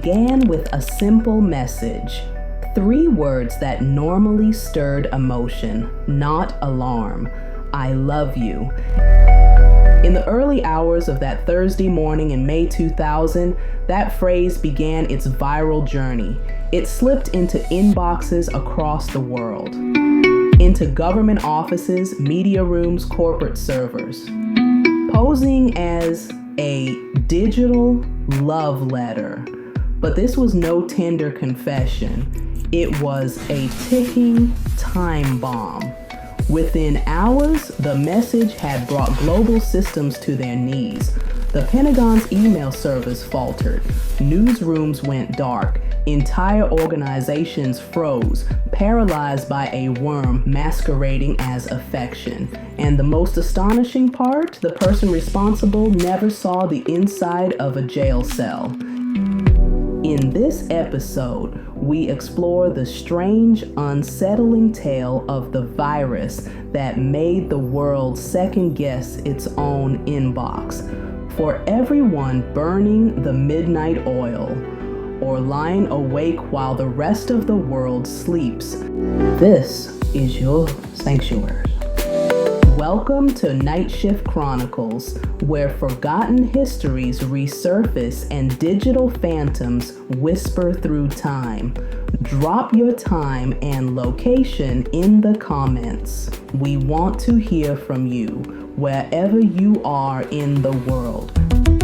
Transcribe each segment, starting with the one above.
began with a simple message. 3 words that normally stirred emotion, not alarm. I love you. In the early hours of that Thursday morning in May 2000, that phrase began its viral journey. It slipped into inboxes across the world, into government offices, media rooms, corporate servers, posing as a digital love letter. But this was no tender confession. It was a ticking time bomb. Within hours, the message had brought global systems to their knees. The Pentagon's email servers faltered. Newsrooms went dark. Entire organizations froze, paralyzed by a worm masquerading as affection. And the most astonishing part, the person responsible never saw the inside of a jail cell. In this episode, we explore the strange, unsettling tale of the virus that made the world second-guess its own inbox. For everyone burning the midnight oil or lying awake while the rest of the world sleeps, this is your sanctuary. Welcome to Night Shift Chronicles, where forgotten histories resurface and digital phantoms whisper through time. Drop your time and location in the comments. We want to hear from you, wherever you are in the world.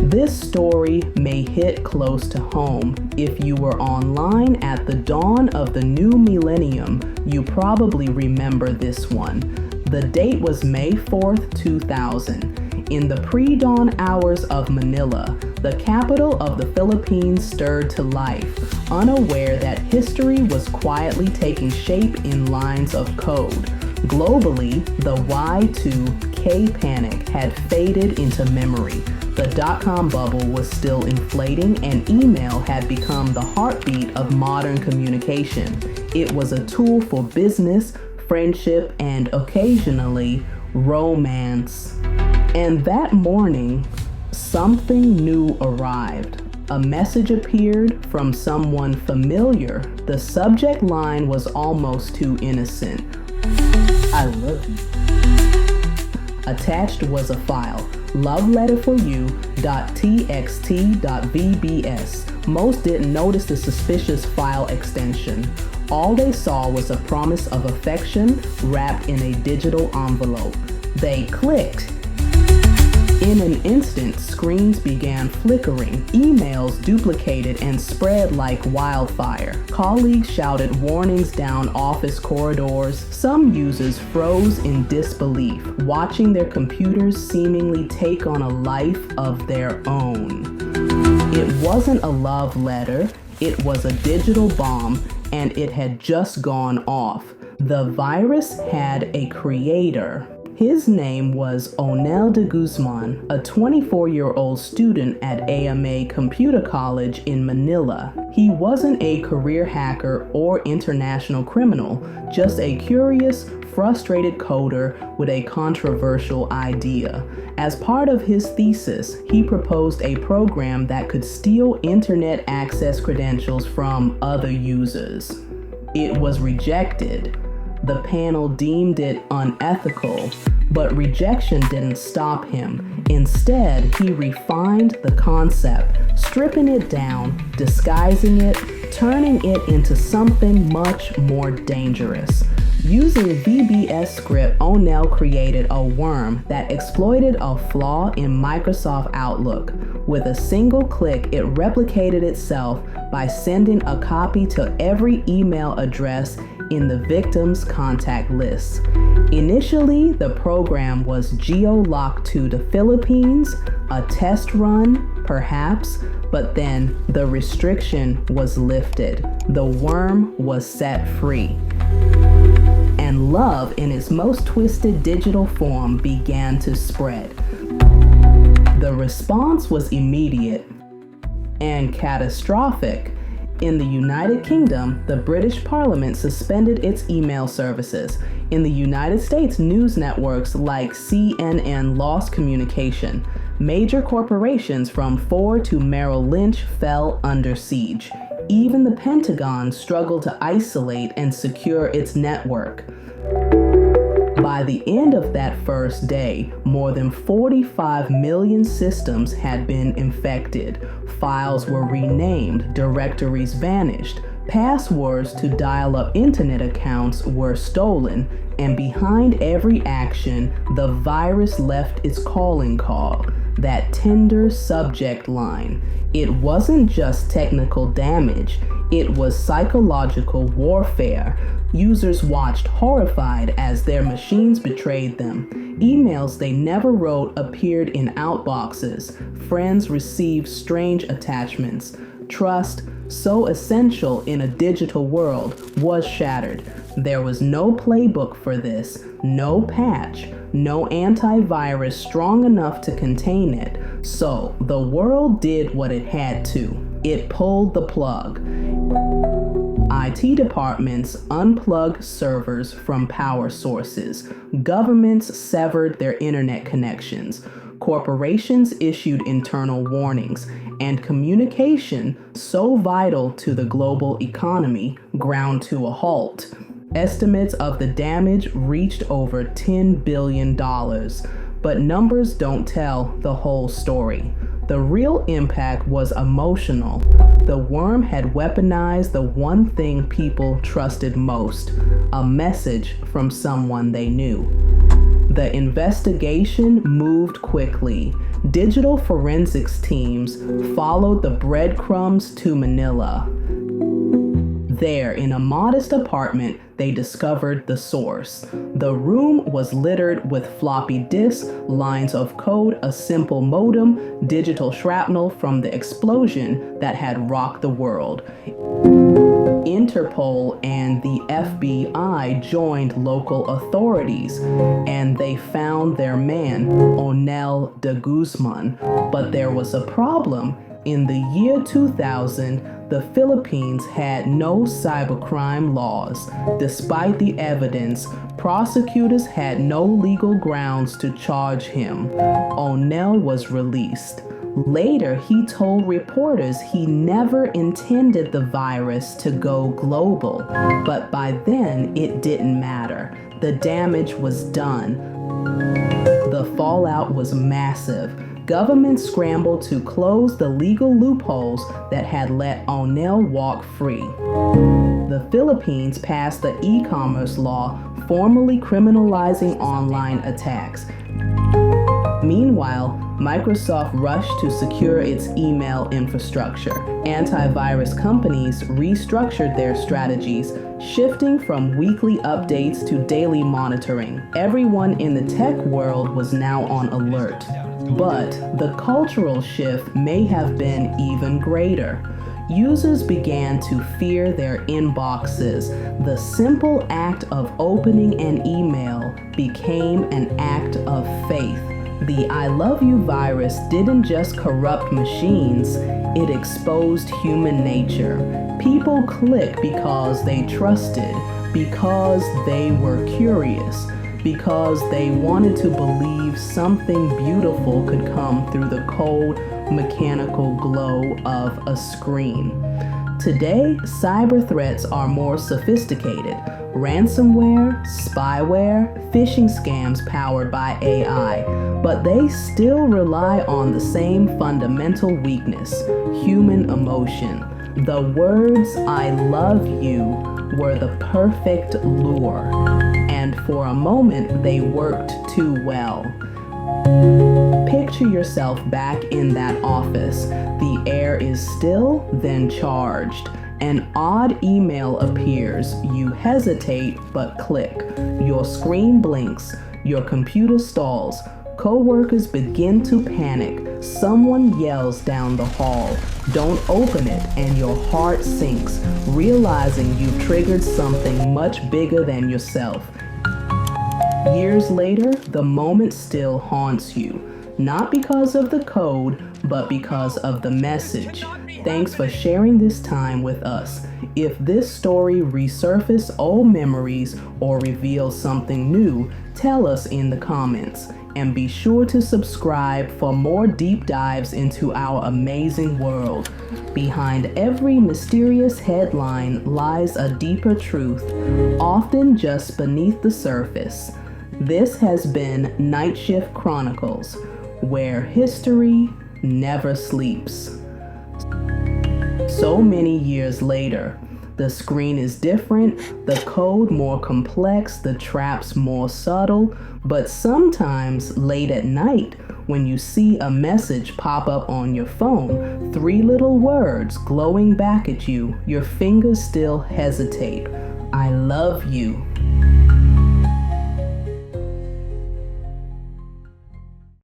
This story may hit close to home. If you were online at the dawn of the new millennium, you probably remember this one. The date was May 4th, 2000. In the pre-dawn hours of Manila, the capital of the Philippines stirred to life, unaware that history was quietly taking shape in lines of code. Globally, the Y2K panic had faded into memory. The dot-com bubble was still inflating, and email had become the heartbeat of modern communication. It was a tool for business, friendship, and occasionally romance. And that morning, something new arrived. A message appeared from someone familiar. The subject line was almost too innocent. I love you. Attached was a file, loveletterforyou.txt.vbs. Most didn't notice the suspicious file extension. All they saw was a promise of affection wrapped in a digital envelope. They clicked. In an instant, screens began flickering, emails duplicated and spread like wildfire. Colleagues shouted warnings down office corridors. Some users froze in disbelief, watching their computers seemingly take on a life of their own. It wasn't a love letter, it was a digital bomb, and it had just gone off. The virus had a creator. His name was Onel de Guzman, a 24-year-old student at AMA Computer College in Manila. He wasn't a career hacker or international criminal, just a curious, frustrated coder with a controversial idea. As part of his thesis, he proposed a program that could steal internet access credentials from other users. It was rejected. The panel deemed it unethical, but rejection didn't stop him. Instead, he refined the concept, stripping it down, disguising it, turning it into something much more dangerous. Using VBS script, Onel created a worm that exploited a flaw in Microsoft Outlook. With a single click, it replicated itself by sending a copy to every email address in the victim's contact list. Initially, the program was geo-locked to the Philippines, a test run, perhaps, but then the restriction was lifted. The worm was set free. And love in its most twisted digital form began to spread. The response was immediate and catastrophic. In the United Kingdom, the British Parliament suspended its email services. In the United States, news networks like CNN lost communication. Major corporations from Ford to Merrill Lynch fell under siege. Even the Pentagon struggled to isolate and secure its network. By the end of that first day, more than 45 million systems had been infected. Files were renamed, directories vanished, passwords to dial-up internet accounts were stolen, and behind every action, the virus left its calling call, that tender subject line. It wasn't just technical damage, it was psychological warfare. Users watched horrified as their machines betrayed them. Emails they never wrote appeared in outboxes. Friends received strange attachments. Trust, so essential in a digital world, was shattered. There was no playbook for this, no patch, no antivirus strong enough to contain it. So the world did what it had to. It pulled the plug. IT departments unplugged servers from power sources. Governments severed their internet connections. Corporations issued internal warnings, and communication, so vital to the global economy, ground to a halt. Estimates of the damage reached over $10 billion, but numbers don't tell the whole story. The real impact was emotional. The worm had weaponized the one thing people trusted most, a message from someone they knew. The investigation moved quickly. Digital forensics teams followed the breadcrumbs to Manila. There, in a modest apartment, they discovered the source. The room was littered with floppy disks, lines of code, a simple modem, digital shrapnel from the explosion that had rocked the world. Interpol and the FBI joined local authorities, and they found their man, Onel de Guzman. But there was a problem. In the year 2000, the Philippines had no cybercrime laws. Despite the evidence, prosecutors had no legal grounds to charge him. Onel was released. Later, he told reporters he never intended the virus to go global, but by then it didn't matter. The damage was done. The fallout was massive. Governments scrambled to close the legal loopholes that had let Onel walk free. The Philippines passed the e-commerce law, formally criminalizing online attacks. Meanwhile, Microsoft rushed to secure its email infrastructure. Antivirus companies restructured their strategies, shifting from weekly updates to daily monitoring. Everyone in the tech world was now on alert. But the cultural shift may have been even greater. Users began to fear their inboxes. The simple act of opening an email became an act of faith. The I love you virus didn't just corrupt machines, it exposed human nature. People clicked because they trusted, because they were curious, because they wanted to believe something beautiful could come through the cold, mechanical glow of a screen. Today, cyber threats are more sophisticated. Ransomware, spyware, phishing scams powered by AI, but they still rely on the same fundamental weakness, human emotion. The words "I love you" were the perfect lure, and for a moment they worked too well. Picture yourself back in that office. The air is still, then charged. An odd email appears. You hesitate, but click. Your screen blinks. Your computer stalls. Coworkers begin to panic. Someone yells down the hall, "Don't open it," and your heart sinks, realizing you've triggered something much bigger than yourself. Years later, the moment still haunts you, not because of the code, but because of the message. Thanks for sharing this time with us. If this story resurfaced old memories or reveals something new, tell us in the comments. and be sure to subscribe for more deep dives into our amazing world. Behind every mysterious headline lies a deeper truth, often just beneath the surface. This has been Night Shift Chronicles, where history never sleeps. So many years later, the screen is different, the code more complex, the traps more subtle, but sometimes late at night, when you see a message pop up on your phone, 3 little words glowing back at you, your fingers still hesitate. I love you.